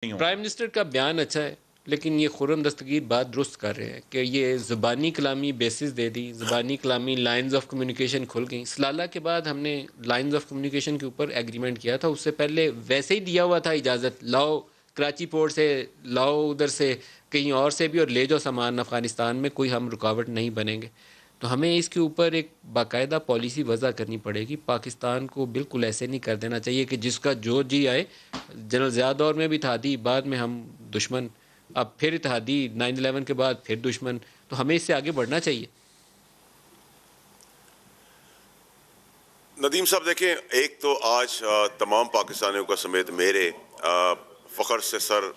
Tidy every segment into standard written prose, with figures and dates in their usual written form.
Prime minister का बयान अच्छा है, लेकिन ये खुर्रम दस्तगीर बात दुरुस्त कर रहे हैं कि ये ज़ुबानी कलामी बेसिस दे दी, ज़ुबानी कलामी लाइंस ऑफ कम्युनिकेशन खुल गई। सलाला के बाद हमने लाइंस ऑफ कम्युनिकेशन के ऊपर एग्रीमेंट किया था, उससे पहले वैसे ही दिया हुआ था इजाज़त, लाओ कराची पोर्ट से, लाओ उधर से कहीं और से भी और ले जाओ सामान अफ़गानिस्तान में, कोई हम रुकावट नहीं बनेंगे। तो हमें इसके ऊपर एक बाकायदा पॉलिसी वज़ा करनी पड़ेगी। पाकिस्तान को बिल्कुल ऐसे नहीं कर देना चाहिए कि जिसका जो जी आए। जनरल ज़िया दौर में भी इत्तेहादी, बाद में हम दुश्मन, अब फिर इत्तेहादी, 9/11 के बाद फिर दुश्मन। तो हमें इससे आगे बढ़ना चाहिए। नदीम साहब देखें, एक तो आज तमाम पाकिस्तानियों का समेत मेरे फ़ख्र से सर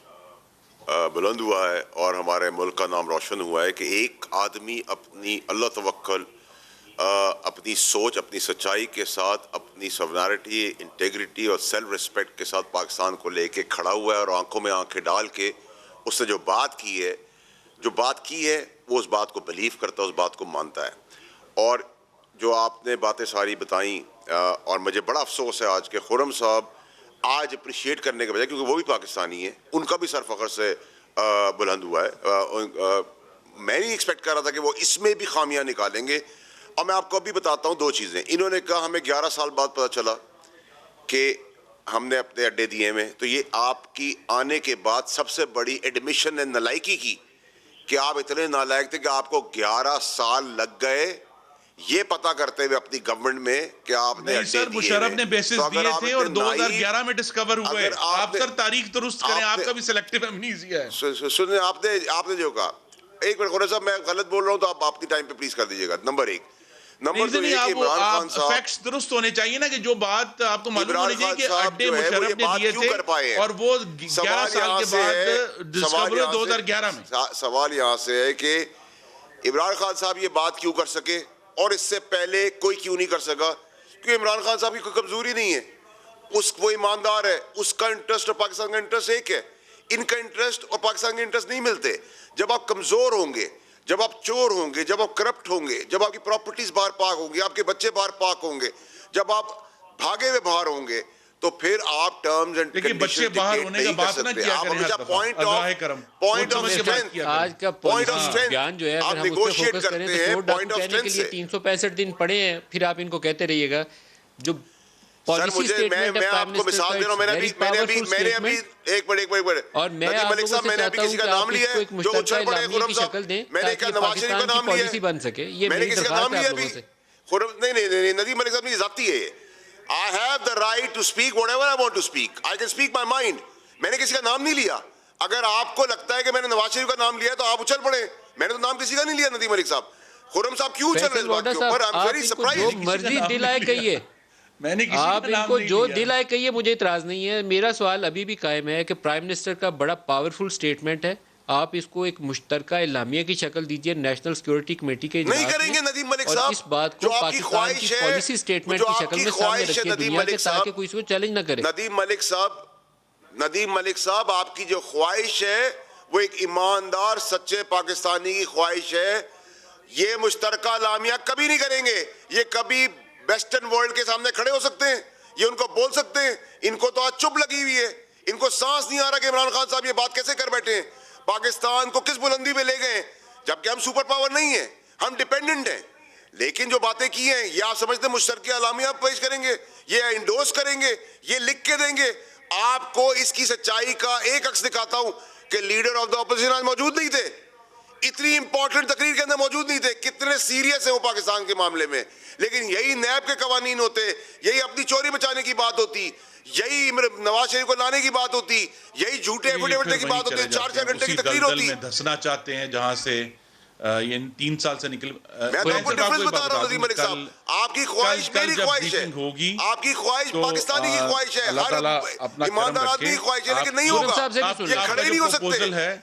बुलंद हुआ है और हमारे मुल्क का नाम रोशन हुआ है कि एक आदमी अपनी अल्लाह तवक्कल, अपनी सोच, अपनी सच्चाई के साथ, अपनी सवनारिटी, इंटेग्रिटी और सेल्फ रिस्पेक्ट के साथ पाकिस्तान को लेके खड़ा हुआ है और आंखों में आंखें डाल के उसने जो बात की है वो उस बात को बिलीव करता है, उस बात को मानता है। और जो आपने बातें सारी बताई और मुझे बड़ा अफसोस है आज के खुर्रम साहब आज अप्रिशिएट करने के बजाय, क्योंकि वो भी पाकिस्तानी है, उनका भी सर फ़ख्र से बुलंद हुआ है। मैं नहीं एक्सपेक्ट कर रहा था कि वो इसमें भी खामियां निकालेंगे। और मैं आपको अभी बताता हूँ दो चीज़ें। इन्होंने कहा हमें 11 साल बाद पता चला कि हमने अपने अड्डे दिए में, तो ये आपकी आने के बाद सबसे बड़ी एडमिशन है नलायकी की कि आप इतने नालायक थे कि आपको 11 साल लग गए ये पता करते हुए अपनी गवर्नमेंट में कि आपने नहीं सर, मुशर्रफ ने बेसिस दिए थे और 2011 में डिस्कवर हुए। आप सर तारीख दुरुस्त करें, आपका भी सिलेक्टिव एमनीसिया है। सुनिए, आपने जो कहा, एक मिनट खुर्रम साहब, मैं गलत बोल रहा हूं तो आप आपकी टाइम पे प्लीज कर दीजिएगा। नंबर एक। नंबर दो, इमरान खान साहब, फैक्ट्स दुरुस्त होने चाहिए ना कि जो बात आपको मालूम होनी चाहिए कि अड्डे मुशर्रफ ने दिए थे और वो 11 साल के बाद डिस्कवर हुए 2011 में। सवाल यहाँ से है कि इमरान खान साहब ये बात क्यों कर सके और इससे पहले कोई क्यों नहीं कर सका? क्योंकि इमरान खान साहब की कोई कमजोरी नहीं है, वो ईमानदार है, उसका इंटरेस्ट और पाकिस्तान का इंटरेस्ट एक है। इनका इंटरेस्ट और पाकिस्तान के इंटरेस्ट नहीं मिलते। जब आप कमजोर होंगे, जब आप चोर होंगे, जब आप करप्ट होंगे, जब आपकी प्रॉपर्टीज बाहर पाक होंगी, आपके बच्चे बाहर पाक होंगे, जब आप भागे हुए बाहर होंगे, तो फिर आप टर्म्स एंड बच्चे बाहर होने का बात ना किया करें। पॉइंट ऑफ स्ट्रेंथ, आज का पॉइंट ऑफ स्ट्रेंथ बयान जो है, आप अगर हम उस पे फोकस करें तो चोर डाकू कहने के लिए 365 दिन पड़े हैं, फिर आप इनको कहते रहिएगा। जो पॉलिसी स्टेटमेंट है, आपको मिसाल दे रहा हूं, मैंने अभी एक मिनट और मैं आप लोगों से चाहता हूं कि आप इसको एक मुश्तरका इलामिया की शक्ल दें ताकि पाकिस्तान की पॉलिसी बन सके। ये मेरी दरख्वास्त है आप लोगों से। नहीं, नदीम मलिक साहब, ये जाती है। I have the right to speak whatever I want to speak. I can speak my mind. मैंने किसी का नाम नहीं लिया। अगर आपको लगता है कि मैंने नवाज शरीफ का नाम लिया तो आप उछल पड़े। मैंने तो नाम किसी का नहीं लिया। नदीम मलिक साहब, खुर्रम साहब क्यों उछल रहे हैं इस बात के ऊपर? I'm very surprised। जो मर्जी दिल आए कहिए, आप इनको जो दिल आए कहिए, मुझे इतराज नहीं है। मेरा सवाल अभी भी कायम है कि प्राइम मिनिस्टर का बड़ा पावरफुल स्टेटमेंट है, आप इसको एक मुश्तरका इलामिया की शक्ल दीजिए नेशनल सिक्योरिटी कमेटी के नहीं करेंगे नदीम मलिक साहब, और इस बात को पाकिस्तान की पॉलिसी स्टेटमेंट की शक्ल में सामने रखिए दुनिया के, ताकि कोई इसको चैलेंज ना करे। नदीम मलिक साहब, आपकी जो ख्वाहिश है वो एक ईमानदार सच्चे पाकिस्तानी की ख्वाहिश है। ये मुश्तरका इलामिया कभी नहीं करेंगे। ये कभी वेस्टर्न वर्ल्ड के सामने खड़े हो सकते हैं, ये उनको बोल सकते हैं। इनको तो आज चुप लगी हुई है, इनको सांस नहीं आ रहा कि इमरान खान साहब ये बात कैसे कर बैठे हैं। पाकिस्तान को किस बुलंदी पे ले गए, जबकि हम सुपर पावर नहीं है, हम डिपेंडेंट हैं। लेकिन जो बातें की हैं, ये आप समझते हैं मुश्तरका इलामिया पेश करेंगे, ये इंडोर्स करेंगे, ये लिख के देंगे। आपको इसकी सच्चाई का एक अक्स दिखाता हूं कि लीडर ऑफ द ऑपोजिशन आज मौजूद नहीं थे, इतनी इंपॉर्टेंट तकरीर के अंदर मौजूद नहीं थे। कितने सीरियस है वो पाकिस्तान के मामले में। लेकिन यही नैब के कवानीन होते, यही अपनी चोरी बचाने की बात होती, यही नवाज शरीफ को लाने की बात होती, यही झूठे एफिडेविट की बात होती, 4-4 घंटे की तकरीर होती। धसना चाहते हैं जहां से ये 3 साल से निकल। मैं तो आपको डिफरेंस बता रहा हूं नदीम मलिक साहब, आपकी ख्वाहिश मेरी ख्वाहिश है, आपकी ख्वाहिश पाकिस्तानी की ख्वाहिश है, हर ईमानदार आदमी की ख्वाहिश है, लेकिन नहीं होगा। ये खड़े नहीं हो सकते।